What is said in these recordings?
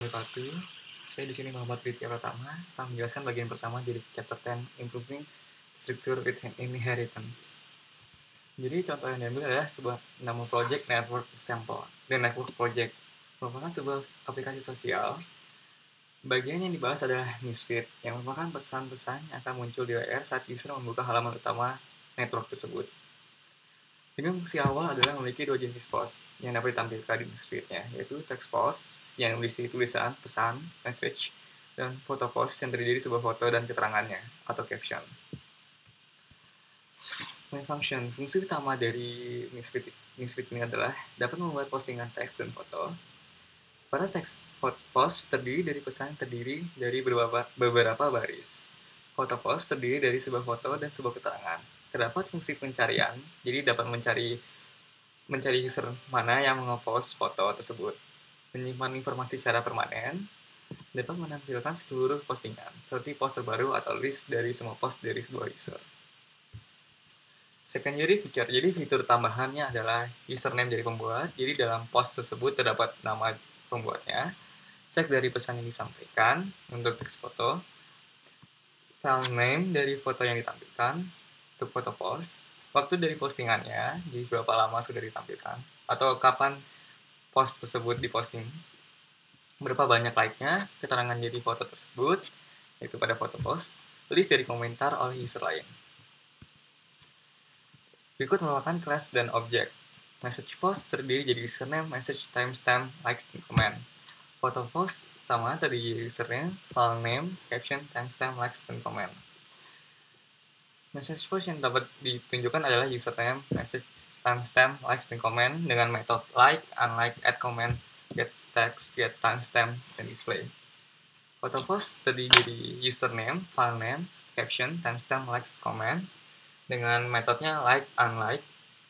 wabarakatuh. Saya di sini Muhammad Ridya Pratama akan menjelaskan bagian pertama dari chapter 10 Improving Structure with Inheritance. Jadi contoh yang diambil adalah sebuah nama project network example. The network project merupakan sebuah aplikasi sosial. Bagian yang dibahas adalah newsfeed, yang merupakan pesan-pesan yang akan muncul di layar saat user membuka halaman utama network tersebut. Ini fungsi awal adalah memiliki dua jenis post yang dapat ditampilkan di newsfeed-nya, yaitu text post yang berisi tulisan, pesan, message, dan foto post yang terdiri dari sebuah foto dan keterangannya, atau caption. Main function, fungsi utama dari newsfeed ini adalah dapat membuat postingan teks dan foto. Pada teks post terdiri dari pesan yang terdiri dari beberapa baris. Foto post terdiri dari sebuah foto dan sebuah keterangan. Terdapat fungsi pencarian, jadi dapat mencari user mana yang nge-post foto tersebut, menyimpan informasi secara permanen, dapat menampilkan seluruh postingan, seperti post terbaru atau list dari semua post dari sebuah user. Secondary feature, jadi fitur tambahannya adalah username dari pembuat, jadi dalam post tersebut terdapat nama pembuatnya, teks dari pesan yang disampaikan untuk teks foto, file name dari foto yang ditampilkan untuk foto post, waktu dari postingannya, jadi berapa lama sudah ditampilkan, atau kapan post tersebut diposting, berapa banyak like-nya, keterangan dari foto tersebut, yaitu pada foto post, list dari komentar oleh user lain. Berikut merupakan kelas dan objek. Message post terdiri dari username, message, timestamp, likes, dan comment. Foto post sama terdiri dari username, file name, caption, timestamp, likes, dan comment. Message post yang dapat ditunjukkan adalah username, message, timestamp, likes, dan comment dengan metode like, unlike, add comment, get text, get timestamp, dan display. Foto post terdiri dari username, file name, caption, timestamp, likes, comment dengan metodenya like, unlike,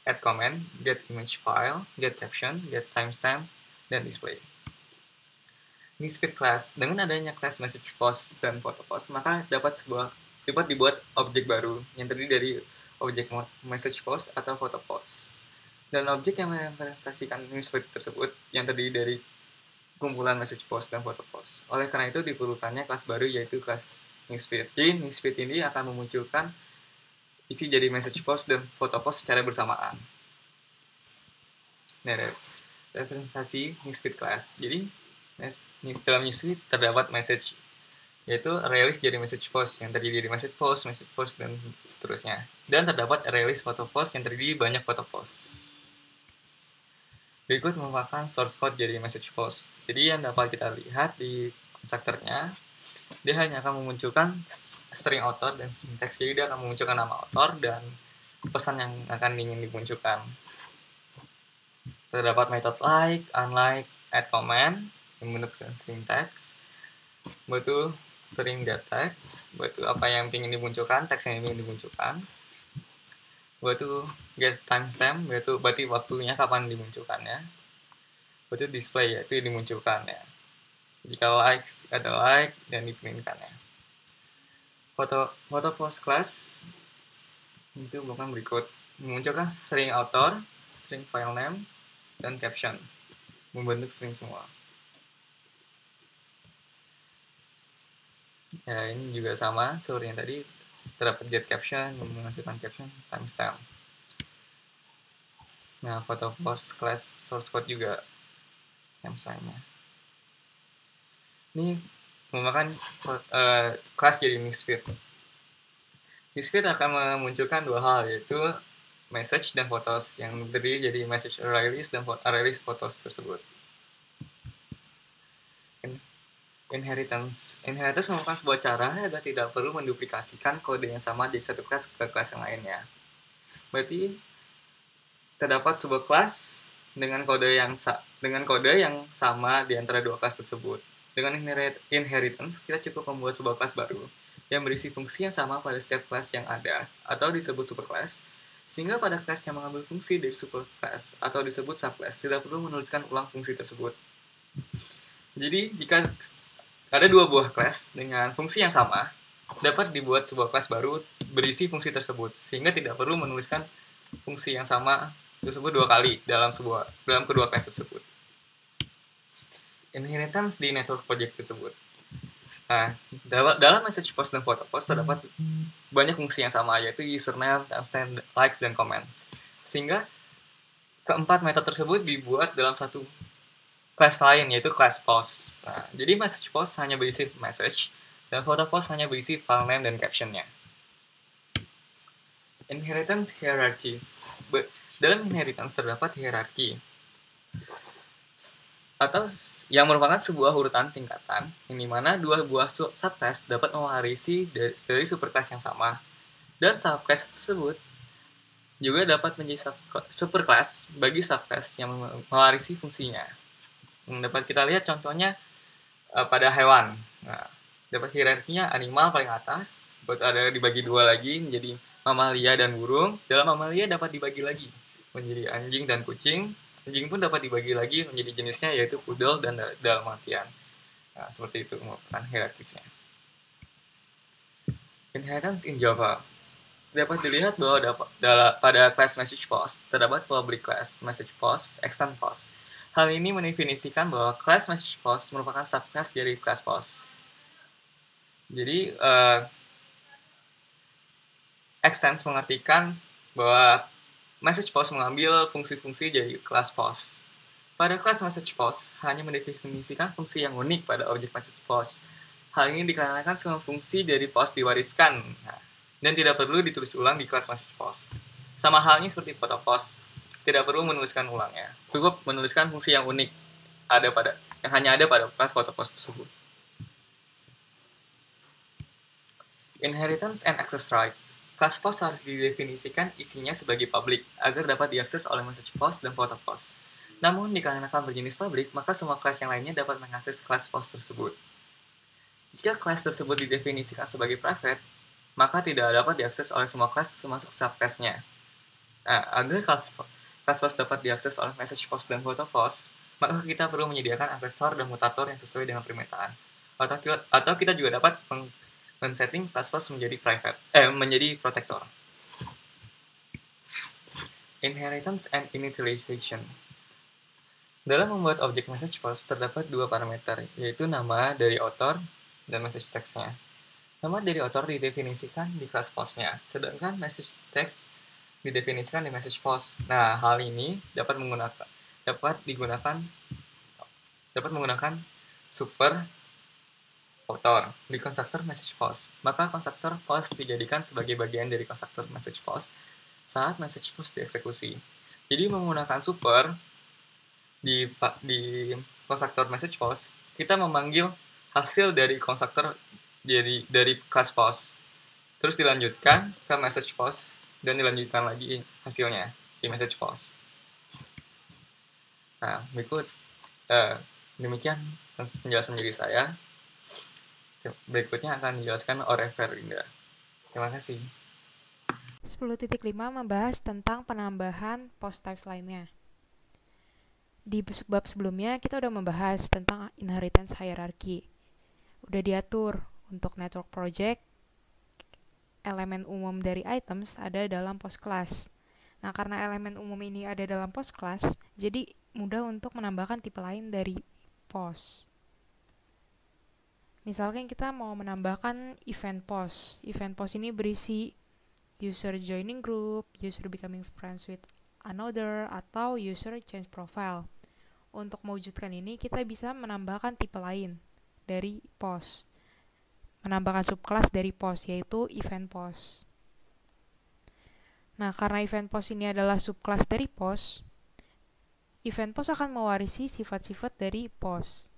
add comment, get image file, get caption, get timestamp, dan display. Newsfeed class, dengan adanya class message post dan foto post, maka dapat dibuat objek baru yang terdiri dari objek message post atau foto post. Dan objek yang merepresentasikan newsfeed tersebut yang terdiri dari kumpulan message post dan foto post. Oleh karena itu diperlukannya kelas baru yaitu kelas newsfeed. Jadi newsfeed ini akan memunculkan isi jadi message post dan foto post secara bersamaan. Nah, representasi newsfeed class. Jadi dalam newsfeed terdapat message, yaitu array list jadi message post yang terdiri dari message post, dan seterusnya. Dan terdapat array list foto post yang terdiri banyak foto post. Berikut merupakan source code jadi message post. Jadi yang dapat kita lihat di konstruktornya, dia hanya akan memunculkan string author dan string text. Jadi dia akan memunculkan nama author dan pesan yang akan ingin dimunculkan. Terdapat metode like, unlike, add comment yang bentuk string text, butuh string get text, butuh apa yang ingin dimunculkan, teks yang ingin dimunculkan, butuh get timestamp, berarti waktunya kapan dimunculkannya, butuh display, yaitu dimunculkannya. Jika likes, ada like dan dipinginkannya. Foto post class itu bukan berikut, memunculkan string author, string file name, dan caption, membentuk string semua. Ya, ini juga sama seperti yang tadi, terdapat get caption, menghasilkan caption, timestamp. Nah, foto post class source code juga yang sama. Ini merupakan kelas jadi newsfeed. Newsfeed akan memunculkan dua hal, yaitu message dan photos yang terdiri jadi message array list dan array list photos tersebut. Inheritance merupakan sebuah cara agar tidak perlu menduplikasikan kode yang sama dari satu kelas ke kelas yang lainnya. Berarti terdapat sebuah kelas dengan kode yang sama di antara dua kelas tersebut. Dengan inheritance, kita cukup membuat sebuah kelas baru yang berisi fungsi yang sama pada setiap kelas yang ada, atau disebut superclass, sehingga pada kelas yang mengambil fungsi dari superclass atau disebut subclass, tidak perlu menuliskan ulang fungsi tersebut. Jadi, jika ada dua buah kelas dengan fungsi yang sama, dapat dibuat sebuah kelas baru berisi fungsi tersebut, sehingga tidak perlu menuliskan fungsi yang sama tersebut dua kali dalam kedua kelas tersebut. inheritance di network project tersebut. Nah, dalam message post dan photo post terdapat banyak fungsi yang sama, yaitu username, timestamp, likes, dan comments. Sehingga keempat metode tersebut dibuat dalam satu class lain, yaitu class post. Nah, jadi message post hanya berisi message, dan photo post hanya berisi file name dan captionnya. Inheritance hierarchies. Dalam inheritance terdapat hierarki, atau yang merupakan sebuah urutan tingkatan, yang dimana dua buah subclass dapat mewarisi dari superclass yang sama, dan subclass tersebut juga dapat menjadi superclass bagi subclass yang mewarisi fungsinya. Dapat kita lihat contohnya pada hewan. Nah, dapat hierarkinya animal paling atas, ada dibagi dua lagi menjadi mamalia dan burung. Dalam mamalia dapat dibagi lagi menjadi anjing dan kucing. Anjing pun dapat dibagi lagi menjadi jenisnya, yaitu poodle dan dalmatian. Nah, seperti itu merupakan hierarkisnya. Inheritance in Java. Dapat dilihat bahwa pada class message post terdapat public class message post, extend post. Hal ini mendefinisikan bahwa class message post merupakan subclass dari class post. Jadi, extends mengartikan bahwa message post mengambil fungsi-fungsi dari class post. Pada class message post hanya mendefinisikan fungsi yang unik pada objek message post. Hal ini dikarenakan semua fungsi dari post diwariskan, dan tidak perlu ditulis ulang di class message post. Sama halnya seperti photo post, tidak perlu menuliskan ulangnya. Cukup menuliskan fungsi yang unik yang hanya ada pada class photo post tersebut. Inheritance and access rights. Class post harus didefinisikan isinya sebagai public agar dapat diakses oleh message post dan photo post. Namun, dikarenakan berjenis public, maka semua kelas yang lainnya dapat mengakses kelas post tersebut. Jika kelas tersebut didefinisikan sebagai private, maka tidak dapat diakses oleh semua kelas termasuk subclass-nya. Nah, agar kelas post dapat diakses oleh message post dan photo post, maka kita perlu menyediakan aksesor dan mutator yang sesuai dengan permintaan. Atau kita juga dapat men-setting class post menjadi menjadi protector. Inheritance and initialization. Dalam membuat objek message post terdapat dua parameter, yaitu nama dari author dan message text-nya. Nama dari author didefinisikan di class post-nya, sedangkan message text didefinisikan di message post. Nah, hal ini dapat menggunakan super author di konstruktor message post. Maka konstruktor post dijadikan sebagai bagian dari konstruktor message post saat message post dieksekusi. Jadi menggunakan super di konstruktor message post, kita memanggil hasil dari konstruktor dari class post, terus dilanjutkan ke message post dan dilanjutkan lagi hasilnya di message post. Nah, demikian penjelasan dari saya. Berikutnya akan dijelaskan oleh Ferinda. Terima kasih. 10.5 membahas tentang penambahan post types lainnya. Di bab sebelumnya kita udah membahas tentang inheritance hierarchy. Udah diatur untuk network project, elemen umum dari items ada dalam post class. Nah, karena elemen umum ini ada dalam post class, jadi mudah untuk menambahkan tipe lain dari post. Misalkan kita mau menambahkan event post. Event post ini berisi user joining group, user becoming friends with another, atau user change profile. Untuk mewujudkan ini, kita bisa menambahkan tipe lain dari post. Menambahkan subclass dari post, yaitu event post. Nah, karena event post ini adalah subclass dari post, event post akan mewarisi sifat-sifat dari post.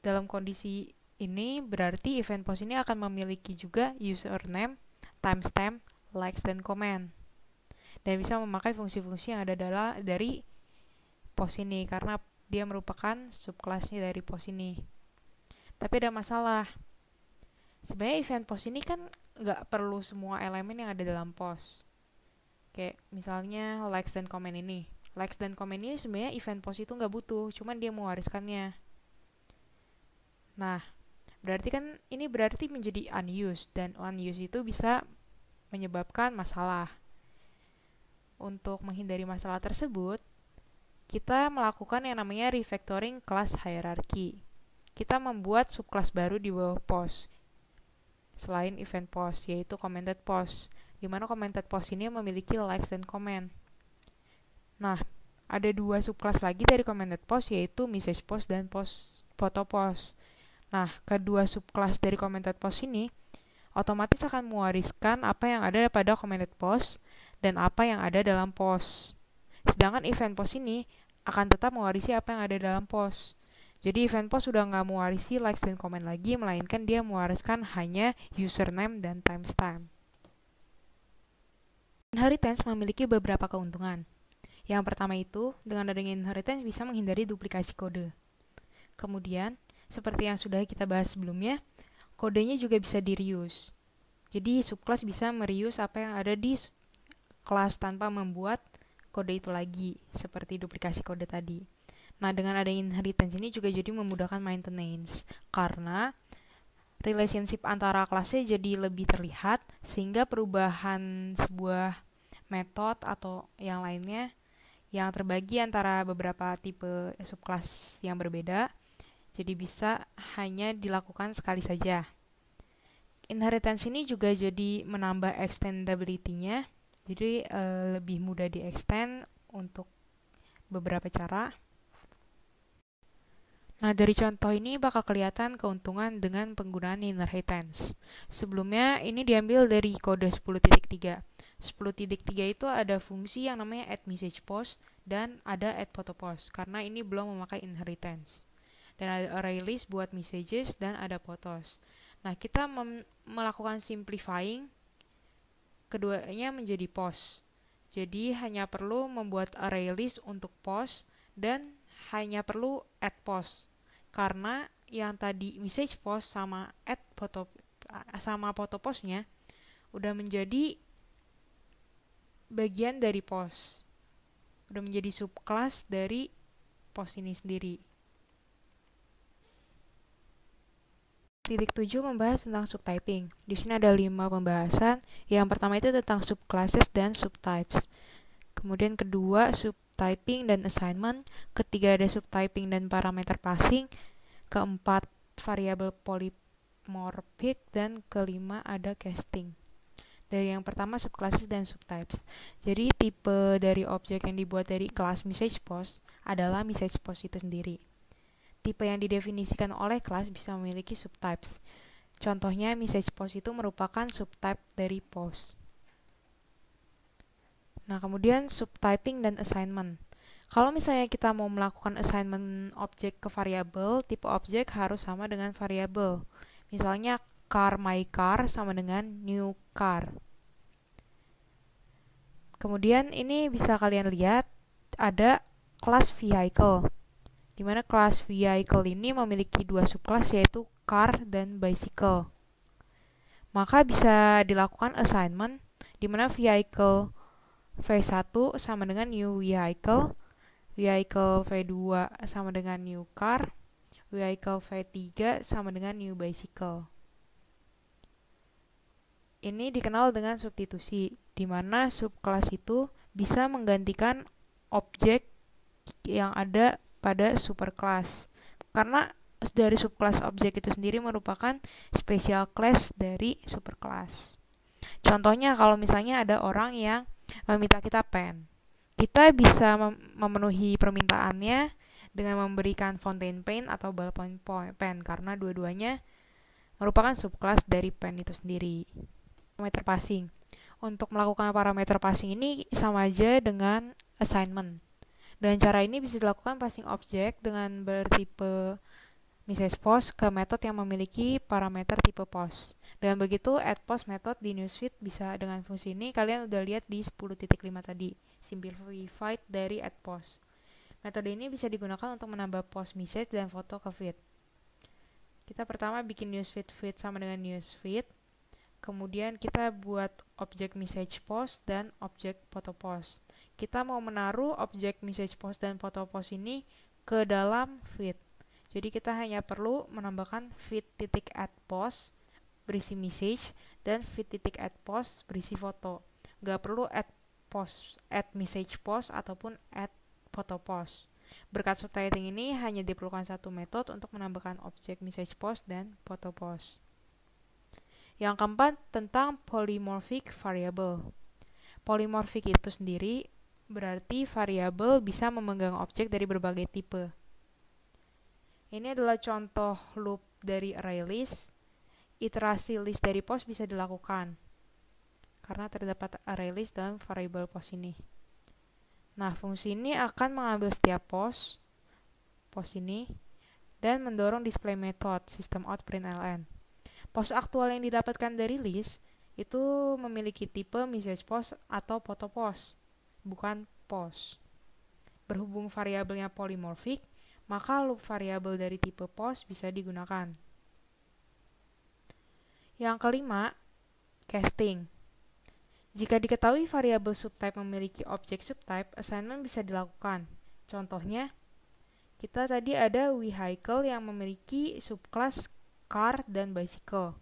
Dalam kondisi ini, berarti event post ini akan memiliki juga username, timestamp, likes, dan comment. Dan bisa memakai fungsi-fungsi yang ada dari post ini, karena dia merupakan subclassnya dari post ini. Tapi ada masalah. Sebenarnya event post ini kan nggak perlu semua elemen yang ada dalam post. Kayak misalnya likes dan comment ini. Likes dan comment ini sebenarnya event post itu nggak butuh, cuman dia mewariskannya. Nah, berarti menjadi unused, dan unused itu bisa menyebabkan masalah. Untuk menghindari masalah tersebut, kita melakukan yang namanya refactoring class hierarchy. Kita membuat subclass baru di bawah post selain event post, yaitu commented post, di mana commented post ini memiliki likes dan comment. Nah, ada dua subclass lagi dari commented post, yaitu message post dan photo post. Nah, kedua subclass dari commented post ini otomatis akan mewariskan apa yang ada pada commented post dan apa yang ada dalam post. Sedangkan event post ini akan tetap mewarisi apa yang ada dalam post. Jadi event post sudah nggak mewarisi likes dan comment lagi, melainkan dia mewariskan hanya username dan timestamp. Inheritance memiliki beberapa keuntungan. Yang pertama itu, dengan adanya inheritance bisa menghindari duplikasi kode. Kemudian, seperti yang sudah kita bahas sebelumnya, kodenya juga bisa di-reuse. Jadi subclass bisa mereuse apa yang ada di kelas tanpa membuat kode itu lagi, seperti duplikasi kode tadi. Nah, dengan adanya inheritance ini juga jadi memudahkan maintenance, karena relationship antara kelasnya jadi lebih terlihat, sehingga perubahan sebuah metode atau yang lainnya yang terbagi antara beberapa tipe subclass yang berbeda, jadi bisa hanya dilakukan sekali saja. Inheritance ini juga jadi menambah extendability-nya, jadi lebih mudah di-extend untuk beberapa cara. Nah, dari contoh ini bakal kelihatan keuntungan dengan penggunaan inheritance. Sebelumnya, ini diambil dari kode 10.3. 10.3 itu ada fungsi yang namanya add message post dan ada add photo post, karena ini belum memakai inheritance. Dan ada array list buat messages dan ada photos. Nah, kita melakukan simplifying keduanya menjadi post. Jadi hanya perlu membuat array list untuk post dan hanya perlu add post. Karena yang tadi message post sama add photo sama photo postnya udah menjadi bagian dari post. Udah menjadi subclass dari post ini sendiri. Titik 7 membahas tentang subtyping. Di sini ada 5 pembahasan. Yang pertama itu tentang subclasses dan subtypes. Kemudian kedua, subtyping dan assignment. Ketiga ada subtyping dan parameter passing. Keempat, variabel polymorphic. Dan kelima ada casting. Dari yang pertama, subclasses dan subtypes. Jadi tipe dari objek yang dibuat dari kelas message post adalah message post itu sendiri. Tipe yang didefinisikan oleh kelas bisa memiliki subtypes. Contohnya, message post itu merupakan subtype dari post. Nah, kemudian subtyping dan assignment. Kalau misalnya kita mau melakukan assignment objek ke variabel, tipe objek harus sama dengan variabel. Misalnya, car my car sama dengan new car. Kemudian ini bisa kalian lihat ada kelas vehicle, di mana kelas vehicle ini memiliki dua subclass, yaitu car dan bicycle. Maka bisa dilakukan assignment, di mana vehicle V1 sama dengan new vehicle, vehicle V2 sama dengan new car, vehicle V3 sama dengan new bicycle. Ini dikenal dengan substitusi, di mana subclass itu bisa menggantikan objek yang ada pada superclass, karena dari subclass objek itu sendiri merupakan special class dari superclass. Contohnya, kalau misalnya ada orang yang meminta kita pen, kita bisa memenuhi permintaannya dengan memberikan fountain pen atau ballpoint pen, karena dua-duanya merupakan subclass dari pen itu sendiri. Parameter passing. Untuk melakukan parameter passing ini sama aja dengan assignment. Dan cara ini bisa dilakukan passing objek dengan bertipe message post ke metode yang memiliki parameter tipe post. Dengan begitu, add post method di newsfeed bisa dengan fungsi ini. Kalian udah lihat di 10.5 tadi, simplified dari add post. Metode ini bisa digunakan untuk menambah post message dan foto ke feed. Kita pertama bikin newsfeed feed sama dengan newsfeed. Kemudian kita buat objek message post dan objek photo post. Kita mau menaruh objek message post dan photo post ini ke dalam feed. Jadi kita hanya perlu menambahkan feed.add post berisi message dan feed.add post berisi foto. Gak perlu add message post ataupun add PhotoPost. Berkat subtyping ini hanya diperlukan satu metode untuk menambahkan objek MessagePost dan PhotoPost. Yang keempat, tentang polymorphic variable. Polymorphic itu sendiri berarti variabel bisa memegang objek dari berbagai tipe. Ini adalah contoh loop dari ArrayList. Iterasi list dari post bisa dilakukan karena terdapat ArrayList dalam variabel post ini. Nah, fungsi ini akan mengambil setiap post ini dan mendorong display method systemout.println. Post aktual yang didapatkan dari list itu memiliki tipe MessagePost atau PhotoPost, bukan post. Berhubung variabelnya polymorphic, maka loop variabel dari tipe post bisa digunakan. Yang kelima, casting. Jika diketahui variabel subtype memiliki objek subtype, assignment bisa dilakukan. Contohnya, kita tadi ada vehicle yang memiliki subclass car dan bicycle.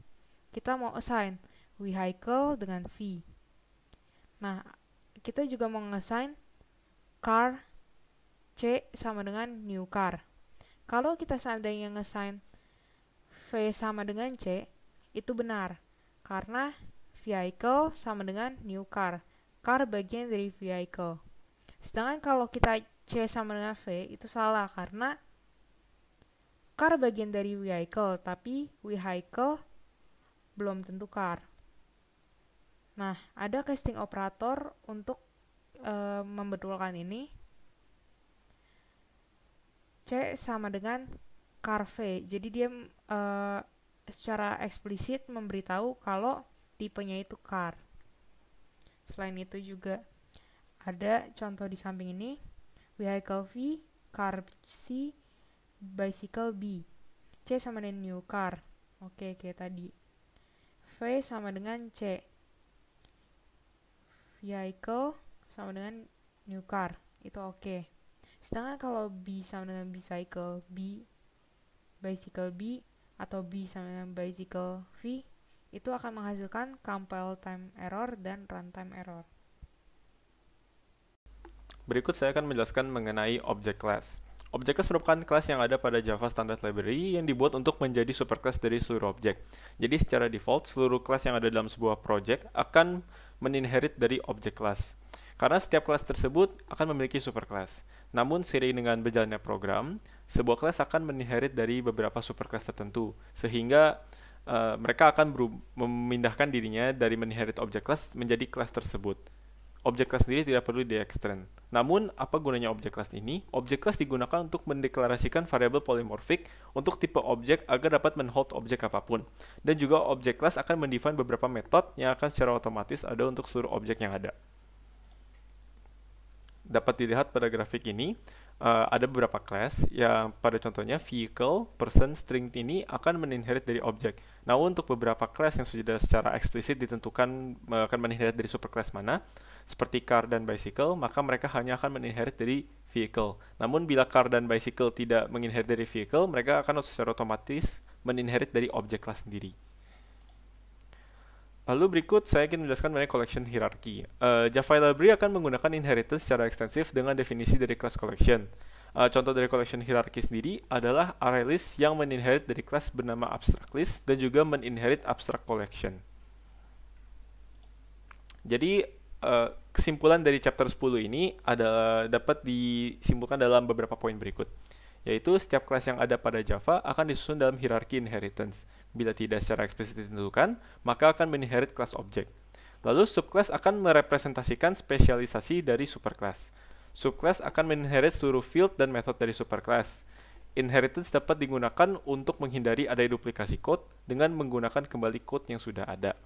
Kita mau assign vehicle dengan V. Nah, kita juga mau nge-assign car C sama dengan new car. Kalau kita seandainya nge-assign V sama dengan C, itu benar. Karena vehicle sama dengan new car. Car bagian dari vehicle. Sedangkan kalau kita C sama dengan V, itu salah. Karena car bagian dari vehicle, tapi vehicle belum tentu car. Nah, ada casting operator untuk membetulkan ini. C sama dengan car V. Jadi dia secara eksplisit memberitahu kalau tipenya itu car. Selain itu juga ada contoh di samping ini. Vehicle V, car C, bicycle B. C sama dengan new car. Oke, kayak tadi. V sama dengan C. Vehicle sama dengan new car. Itu oke. Sedangkan kalau B sama dengan bicycle B, bicycle B, atau B sama dengan bicycle V, itu akan menghasilkan compile time error dan runtime error. Berikut saya akan menjelaskan mengenai object class. Object class merupakan kelas yang ada pada Java Standard Library yang dibuat untuk menjadi superclass dari seluruh objek. Jadi secara default, seluruh kelas yang ada dalam sebuah project akan meninherit dari object class. Karena setiap kelas tersebut akan memiliki superclass. Namun seiring dengan berjalannya program, sebuah kelas akan meninherit dari beberapa superclass tertentu, sehingga mereka akan memindahkan dirinya dari meninherit object class menjadi kelas tersebut. Object class sendiri tidak perlu di-extend. Namun, apa gunanya object class ini? Object class digunakan untuk mendeklarasikan variabel polymorphic untuk tipe objek agar dapat men-hold objek apapun. Dan juga object class akan mendefine beberapa metode yang akan secara otomatis ada untuk seluruh objek yang ada. Dapat dilihat pada grafik ini, ada beberapa class yang pada contohnya vehicle, person, string ini akan meninherit dari objek. Namun untuk beberapa class yang sudah secara eksplisit ditentukan akan meninherit dari superclass mana, seperti car dan bicycle, maka mereka hanya akan meninherit dari vehicle. Namun bila car dan bicycle tidak menginherit dari vehicle, mereka akan secara otomatis meninherit dari objek class sendiri. Lalu berikut saya ingin menjelaskan mengenai collection hierarchy. Java Library akan menggunakan inheritance secara ekstensif dengan definisi dari class collection. Contoh dari collection hierarchy sendiri adalah ArrayList yang meninherit dari kelas bernama AbstractList dan juga meninherit Abstract Collection. Jadi kesimpulan dari chapter 10 ini dapat disimpulkan dalam beberapa poin berikut. Yaitu setiap kelas yang ada pada Java akan disusun dalam hierarki inheritance. Bila tidak secara eksplisit ditentukan, maka akan meninherit kelas objek. Lalu subclass akan merepresentasikan spesialisasi dari superclass. Subclass akan meninherit seluruh field dan method dari superclass. Inheritance dapat digunakan untuk menghindari adanya duplikasi code dengan menggunakan kembali code yang sudah ada.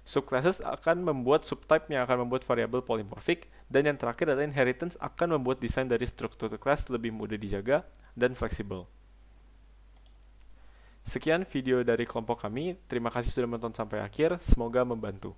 Subclasses akan membuat subtype yang akan membuat variabel polymorphic, dan yang terakhir adalah inheritance akan membuat desain dari struktur kelas lebih mudah dijaga dan fleksibel. Sekian video dari kelompok kami, terima kasih sudah menonton sampai akhir, semoga membantu.